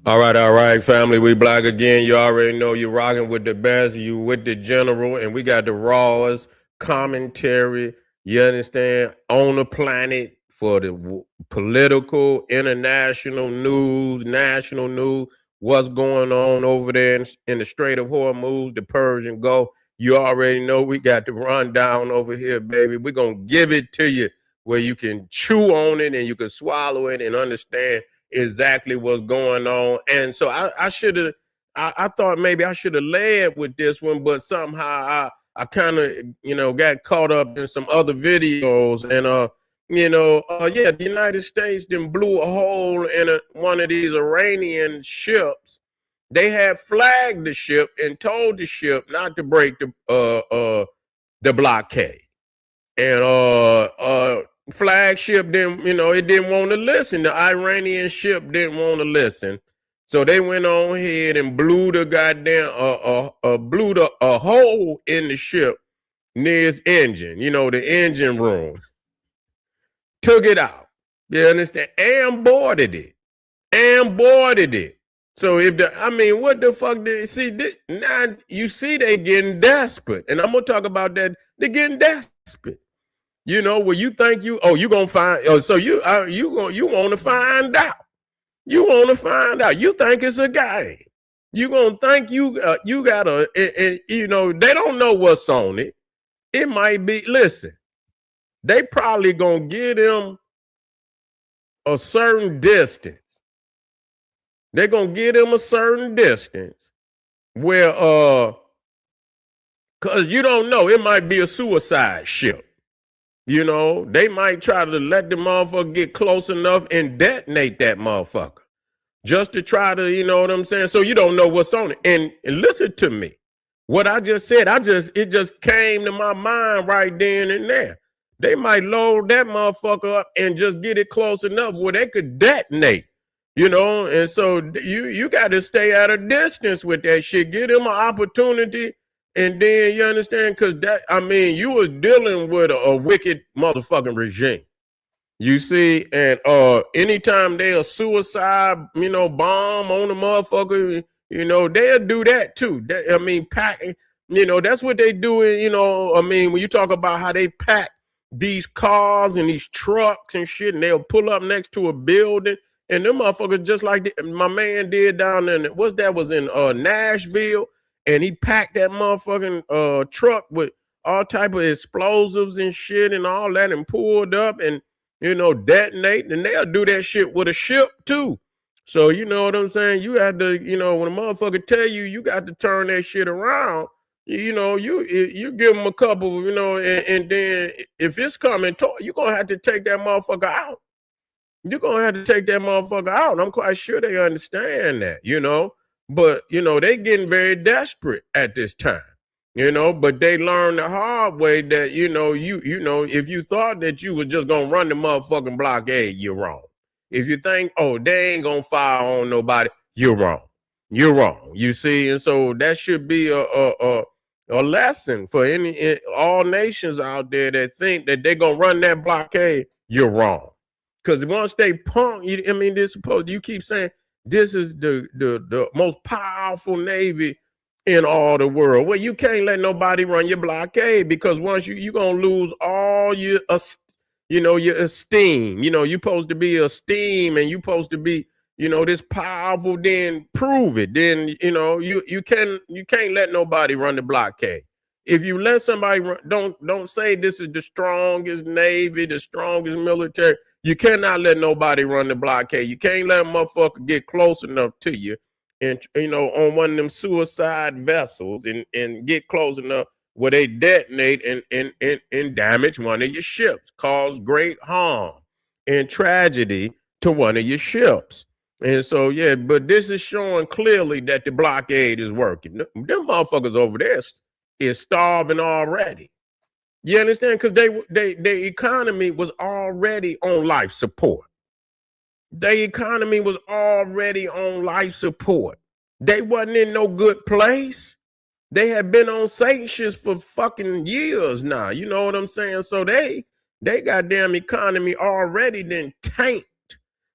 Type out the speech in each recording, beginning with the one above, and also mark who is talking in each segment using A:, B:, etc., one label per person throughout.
A: All right, family. We black again. You already know you're rocking with the best. You with the general, and we got the rawest commentary. You understand? On the planet for the political, international news, national news. What's going on over there in the Strait of Hormuz, the Persian Gulf? You already know we got the rundown over here, baby. We're gonna give it to you where you can chew on it and you can swallow it and understand exactly what's going on. And so I should have, I thought maybe I should have led with this one, but somehow I kind of, got caught up in some other videos. And, yeah, the United States then blew a hole in one of these Iranian ships. They had flagged the ship and told the ship not to break the blockade. And flagship didn't, it didn't want to listen. The Iranian ship didn't want to listen. So they went on ahead and blew the goddamn blew a hole in the ship near its engine, the engine room. Took it out. You understand? And boarded it. And boarded it. So what the fuck did see? Now you see they getting desperate. And I'm gonna talk about that. They're getting desperate. Where you think you gonna find, so you want to find out. You want to find out. You think it's a game. You gonna think you gotta, they don't know what's on it. It might be. Listen, they probably gonna give them a certain distance. They're gonna give them a certain distance where cause you don't know. It might be a suicide ship. They might try to let the motherfucker get close enough and detonate that motherfucker just to try to, you know what I'm saying? So you don't know what's on it. And listen to me. What I just said, it just came to my mind right then and there. They might load that motherfucker up and just get it close enough where they could detonate, and so you got to stay at a distance with that shit. Give them an opportunity. And then you understand, because you was dealing with a wicked motherfucking regime. You see, and anytime they a suicide, bomb on the motherfucker, they'll do that too. Pack, that's what they do. When you talk about how they pack these cars and these trucks and shit, and they'll pull up next to a building, and them motherfuckers just like my man did down there. Was in Nashville. And he packed that motherfucking truck with all type of explosives and shit and all that and pulled up and, detonate. And they'll do that shit with a ship too. So you know what I'm saying? You have to, when a motherfucker tell you, you got to turn that shit around. You give them a couple, and then if it's coming, you're going to have to take that motherfucker out. You're going to have to take that motherfucker out. I'm quite sure they understand that, But, they getting very desperate at this time, but they learned the hard way that, if you thought that you was just going to run the motherfucking blockade, you're wrong. If you think, they ain't going to fire on nobody, you're wrong. You're wrong. You see? And so that should be a lesson for all nations out there that think that they're going to run that blockade. You're wrong. Because once they punk, you keep saying, this is the most powerful Navy in all the world. Well, you can't let nobody run your blockade because once you're going to lose all your esteem. You're supposed to be esteem and you're supposed to be, this powerful, then prove it. Then, you can't let nobody run the blockade. If you let somebody run, don't say this is the strongest Navy, the strongest military. You cannot let nobody run the blockade. You can't let a motherfucker get close enough to you and, on one of them suicide vessels and get close enough where they detonate and damage one of your ships, cause great harm and tragedy to one of your ships. And so, yeah, but this is showing clearly that the blockade is working. Them motherfuckers over there is starving already. You understand? Because their economy was already on life support. Their economy was already on life support. They wasn't in no good place. They had been on sanctions for fucking years now. You know what I'm saying? So they goddamn economy already then tanked.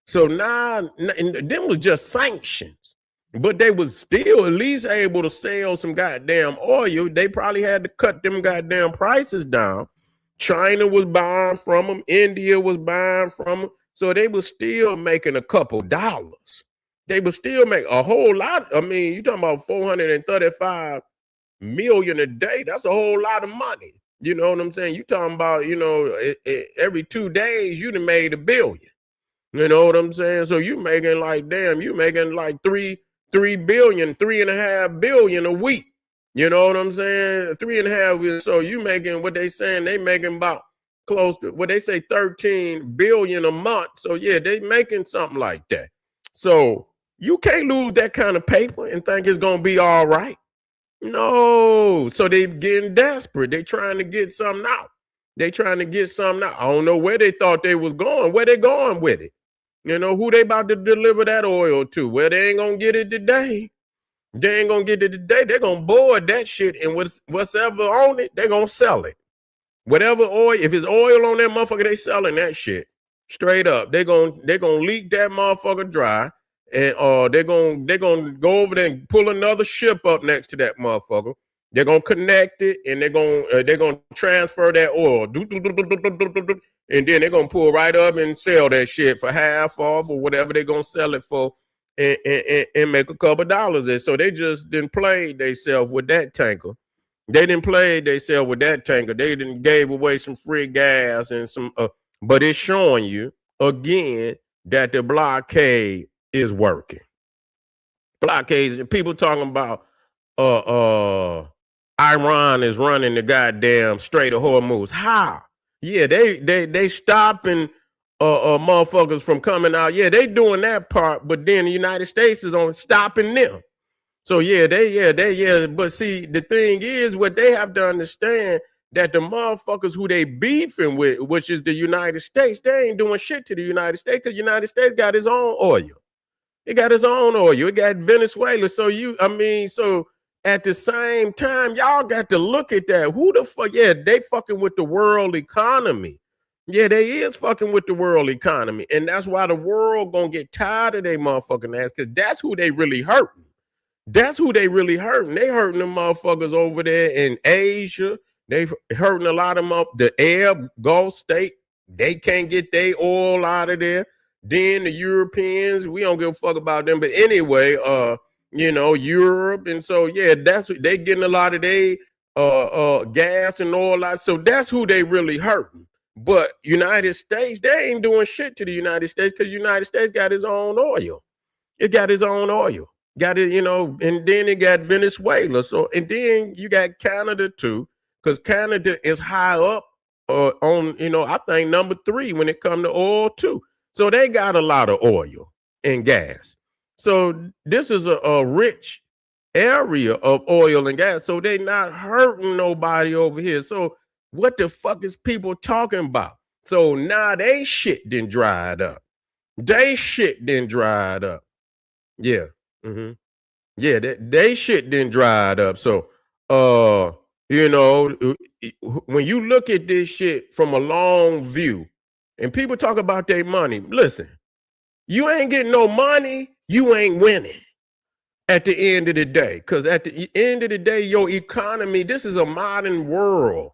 A: So now, and them was just sanctions, but they was still at least able to sell some goddamn oil. They probably had to cut them goddamn prices down. China was buying from them. India was buying from them. So they was still making a couple dollars. They would still make a whole lot. I mean, you talking about 435 million a day. That's a whole lot of money. You know what I'm saying? You talking about, every 2 days you done made $1 billion. You know what I'm saying? So you making like, damn, you making like 3.5 billion a week. You know what I'm saying? 3.5. So you making what they saying, they making about close to what they say 13 billion a month. So yeah, they making something like that. So you can't lose that kind of paper and think it's gonna be all right. No. So they getting desperate. They trying to get something out. They trying to get something out. I don't know where they thought they was going. Where they going with it? You know, who they about to deliver that oil to? Well, they ain't gonna get it today. They ain't gonna get it today. They're gonna board that shit, and whatever on it, they're gonna sell it. Whatever oil, if it's oil on that motherfucker, they selling that shit. Straight up. They're gonna leak that motherfucker dry. And they're gonna go over there and pull another ship up next to that motherfucker. They're gonna connect it, and they're gonna transfer that oil, and then they're gonna pull right up and sell that shit for half off or whatever they're gonna sell it for, and make a couple dollars. And so they just didn't play themselves with that tanker. They didn't play themselves with that tanker. They didn't gave away some free gas and some. But it's showing you again that the blockade is working. Blockades. People talking about Iran is running the goddamn Strait of Hormuz. How? Yeah, they stopping motherfuckers from coming out. Yeah, they doing that part, but then the United States is on stopping them. So they. But see, the thing is, what they have to understand that the motherfuckers who they beefing with, which is the United States, they ain't doing shit to the United States because the United States got its own oil. It got its own oil. It got Venezuela. So so at the same time, y'all got to look at that. Who the fuck? Yeah, they fucking with the world economy. Yeah, they is fucking with the world economy. And that's why the world gonna get tired of their motherfucking ass, because that's who they really hurting. That's who they really hurting. They hurting them motherfuckers over there in Asia. They hurting a lot of them up. The Arab Gulf state, they can't get their oil out of there. Then the Europeans, we don't give a fuck about them. But anyway, Europe. And so, yeah, that's what they getting a lot of their gas and oil. So that's who they really hurting. But United States, they ain't doing shit to the United States because the United States got its own oil. It got its own oil. Got it, and then it got Venezuela. So, and then you got Canada too, because Canada is high up on, I think number 3 when it comes to oil too. So they got a lot of oil and gas. So this is a rich area of oil and gas. So they not hurting nobody over here. So what the fuck is people talking about? So now they shit done dried up. They shit done dried up. Yeah. Mm-hmm. Yeah, they shit done dried up. So when you look at this shit from a long view, and people talk about their money, listen, you ain't getting no money, you ain't winning at the end of the day. Because at the end of the day, your economy, this is a modern world.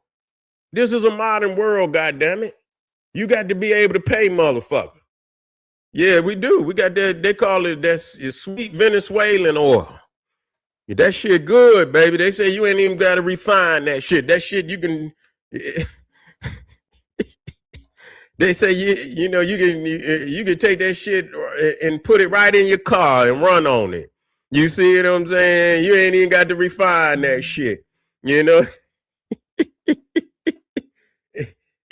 A: This is a modern world, goddammit. You got to be able to pay motherfucker. Yeah, we do. We got that, they call it that sweet Venezuelan oil. That shit good, baby. They say you ain't even got to refine that shit. That shit you can... They say you can take that shit and put it right in your car and run on it. You see what I'm saying? You ain't even got to refine that shit.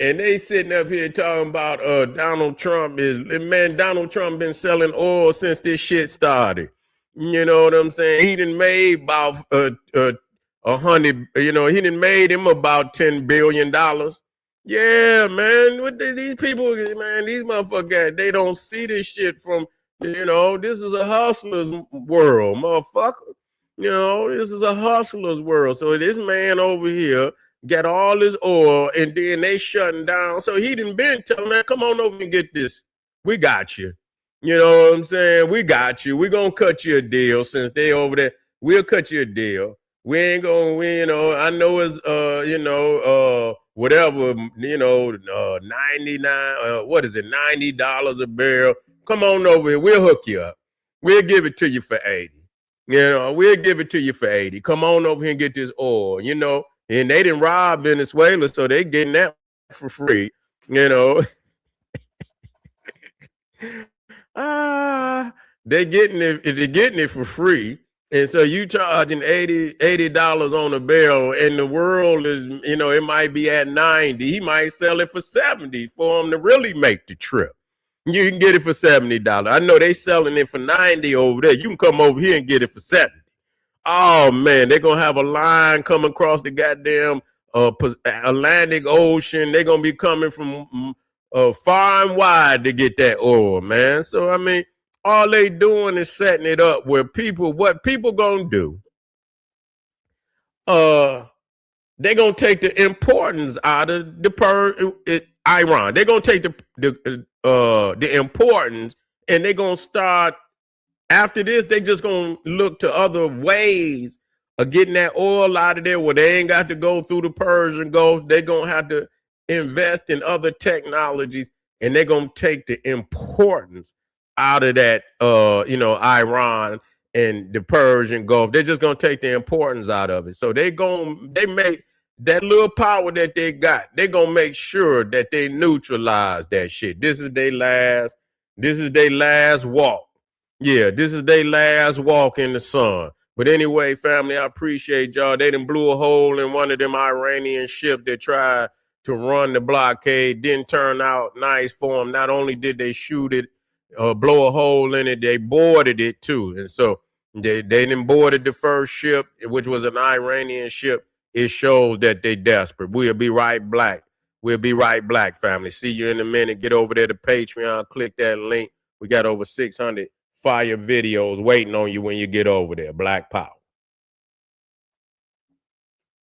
A: And they sitting up here talking about Donald Trump Donald Trump been selling oil since this shit started. You know what I'm saying? He done made about 100. He done made him about $10 billion. Yeah, man. What these people, man, these motherfuckers, they don't see this shit from, this is a hustler's world, motherfucker. This is a hustler's world. So this man over here got all his oil, and then they shutting down. So he done been telling, man, come on over and get this. We got you. You know what I'm saying? We got you. We're gonna cut you a deal since they over there. We'll cut you a deal. We ain't gonna, you know, I know it's whatever, 99, what is it, $90 a barrel. Come on over here, we'll hook you up. We'll give it to you for 80. You know, we'll give it to you for 80. Come on over here and get this oil, you know. And they didn't rob Venezuela, so they getting that for free, you know. They're getting it for free. And so you charging $80 on a barrel, and the world is, you know, it might be at 90. He might sell it for 70 for him to really make the trip. You can get it for $70. I know they selling it for 90 over there. You can come over here and get it for 70. Oh man, they're gonna have a line coming across the goddamn Atlantic Ocean. They're gonna be coming from far and wide to get that oil, man. So I mean, all they doing is setting it up where what people gonna do? They're gonna take the importance out of Iran. They're gonna take the importance, and they're gonna start. After this, they just gonna look to other ways of getting that oil out of there where they ain't got to go through the Persian Gulf. They're gonna have to invest in other technologies, and they're gonna take the importance out of that Iran and the Persian Gulf. They're just gonna take the importance out of it. So they make that little power that they got, they're gonna make sure that they neutralize that shit. This is their last walk. Yeah, this is their last walk in the sun. But anyway, family, I appreciate y'all. They done blew a hole in one of them Iranian ships that tried to run the blockade. Didn't turn out nice for them. Not only did they shoot it, blow a hole in it, they boarded it too. And so they done boarded the first ship, which was an Iranian ship. It shows that they desperate. We'll be right back. We'll be right back, family. See you in a minute. Get over there to Patreon. Click that link. We got over 600 fire videos waiting on you when you get over there. Black Power.